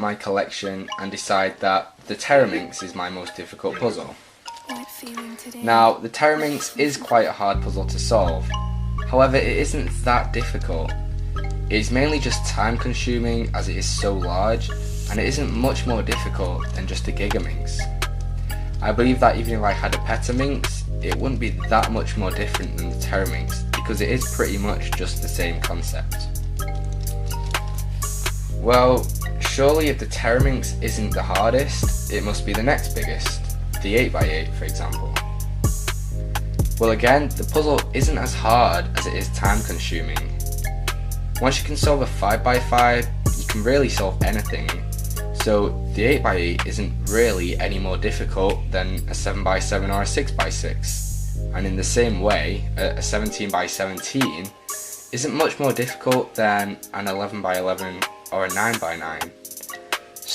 my collection and decide that the Teraminx is my most difficult puzzle. Now, the Teraminx is quite a hard puzzle to solve. However, it isn't that difficult. It's mainly just time consuming as it is so large, and it isn't much more difficult than just a Gigaminx. I believe that even if I had a Petaminx, it wouldn't be that much more different than the Teraminx, because it is pretty much just the same concept. Well, surely if the Teraminx isn't the hardest, it must be the next biggest, the 8x8 for example. Well again, the puzzle isn't as hard as it is time consuming. Once you can solve a 5x5, you can really solve anything. So the 8x8 isn't really any more difficult than a 7x7 or a 6x6. And in the same way, a 17x17 isn't much more difficult than an 11x11 or a 9x9.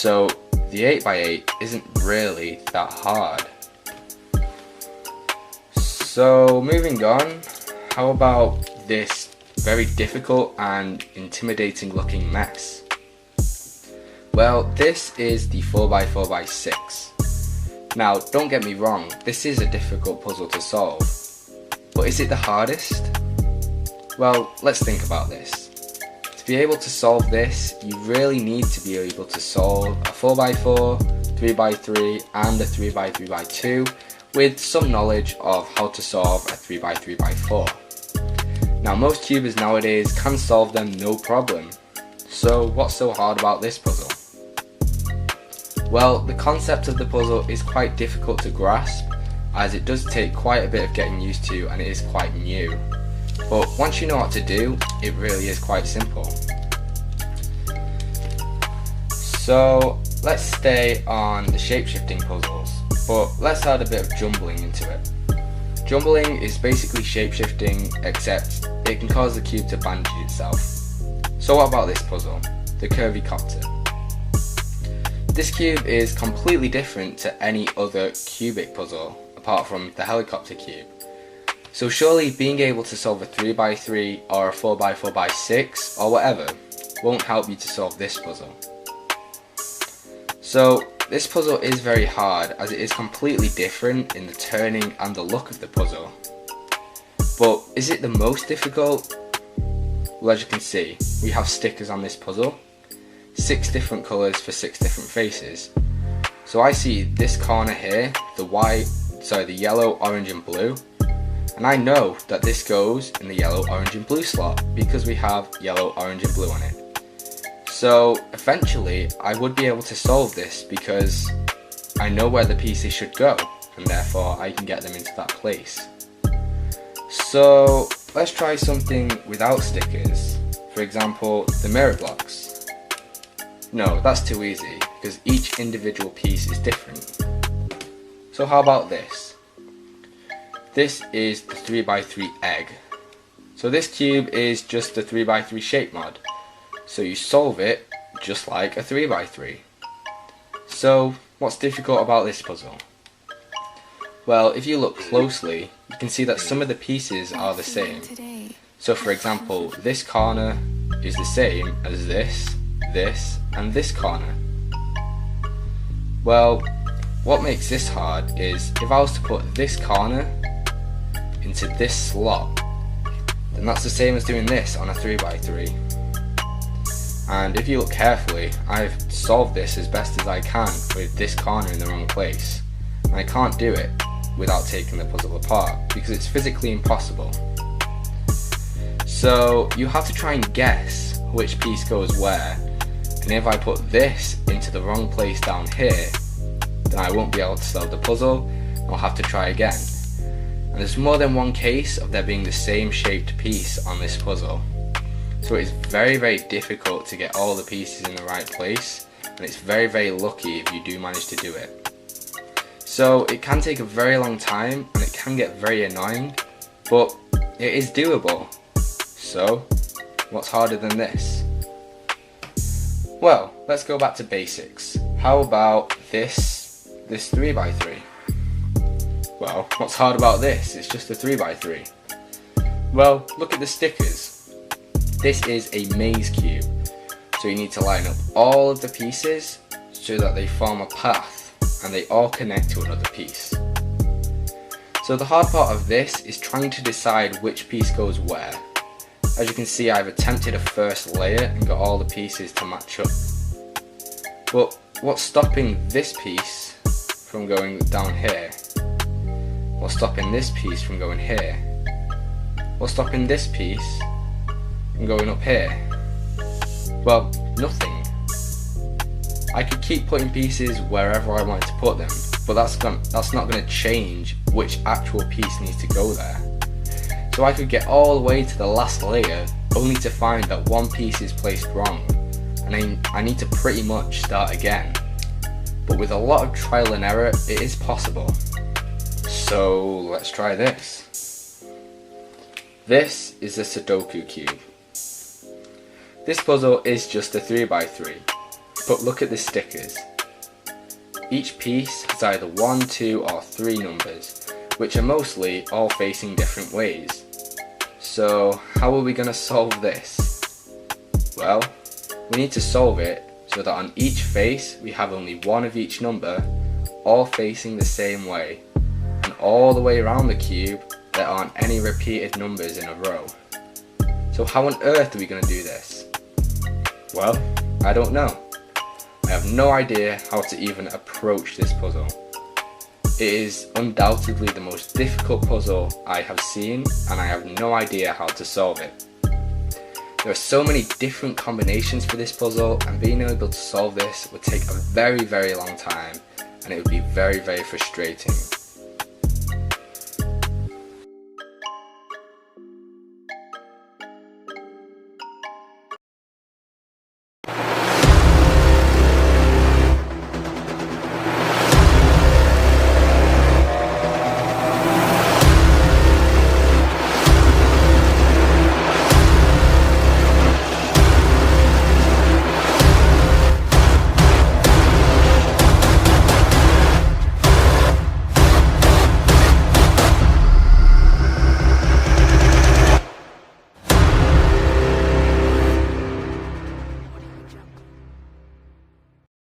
So the 8x8 isn't really that hard. So moving on, how about this very difficult and intimidating looking mess? Well, this is the 4x4x6. Now, don't get me wrong, this is a difficult puzzle to solve. But is it the hardest? Well, let's think about this. To be able to solve this, you really need to be able to solve a 4x4, 3x3 and a 3x3x2 with some knowledge of how to solve a 3x3x4. Now most cubers nowadays can solve them no problem. So what's so hard about this puzzle? Well, the concept of the puzzle is quite difficult to grasp, as it does take quite a bit of getting used to and it is quite new. But once you know what to do, it really is quite simple. So let's stay on the shape-shifting puzzles, but let's add a bit of jumbling into it. Jumbling is basically shape-shifting, except it can cause the cube to bandage itself. So what about this puzzle, the Curvycopter? This cube is completely different to any other cubic puzzle, apart from the helicopter cube. So surely being able to solve a 3x3 or a 4x4x6 or whatever won't help you to solve this puzzle. So this puzzle is very hard, as it is completely different in the turning and the look of the puzzle. But is it the most difficult? Well, as you can see, we have stickers on this puzzle. 6 different colours for 6 different faces. So I see this corner here, the yellow, orange and blue. And I know that this goes in the yellow, orange and blue slot because we have yellow, orange and blue on it. So eventually I would be able to solve this because I know where the pieces should go and therefore I can get them into that place. So let's try something without stickers. For example, the mirror blocks. No, that's too easy because each individual piece is different. So how about this? This is the 3x3 egg. So this cube is just the 3x3 shape mod. So you solve it just like a 3x3. So what's difficult about this puzzle? Well, if you look closely, you can see that some of the pieces are the same. So for example, this corner is the same as this, and this corner. Well, what makes this hard is if I was to put this corner into this slot, then that's the same as doing this on a 3x3. And if you look carefully, I've solved this as best as I can with this corner in the wrong place. And I can't do it without taking the puzzle apart because it's physically impossible. So you have to try and guess which piece goes where. And if I put this into the wrong place down here, then I won't be able to solve the puzzle and I'll have to try again. And there's more than one case of there being the same shaped piece on this puzzle. So it's very, very difficult to get all the pieces in the right place, and it's very, very lucky if you do manage to do it. So it can take a very long time and it can get very annoying, but it is doable. So what's harder than this? Well, let's go back to basics. How about this 3x3? Well, what's hard about this? It's just a 3x3. Well, look at the stickers. This is a maze cube, so you need to line up all of the pieces so that they form a path and they all connect to another piece. So the hard part of this is trying to decide which piece goes where. As you can see, I've attempted a first layer and got all the pieces to match up. But what's stopping this piece from going down here? What's stopping this piece from going here? What's stopping this piece from going up here? Well, nothing. I could keep putting pieces wherever I wanted to put them, but that's not going to change which actual piece needs to go there. So I could get all the way to the last layer only to find that one piece is placed wrong, and I need to pretty much start again. But with a lot of trial and error, it is possible. So let's try this. This is a Sudoku cube. This puzzle is just a 3x3, but look at the stickers. Each piece has either 1, 2 or 3 numbers, which are mostly all facing different ways. So how are we going to solve this? Well, we need to solve it so that on each face we have only one of each number, all facing the same way, and all the way around the cube there aren't any repeated numbers in a row. So how on earth are we going to do this? Well, I don't know. I have no idea how to even approach this puzzle. It is undoubtedly the most difficult puzzle I have seen, and I have no idea how to solve it. There are so many different combinations for this puzzle, and being able to solve this would take a very long time, and it would be very frustrating.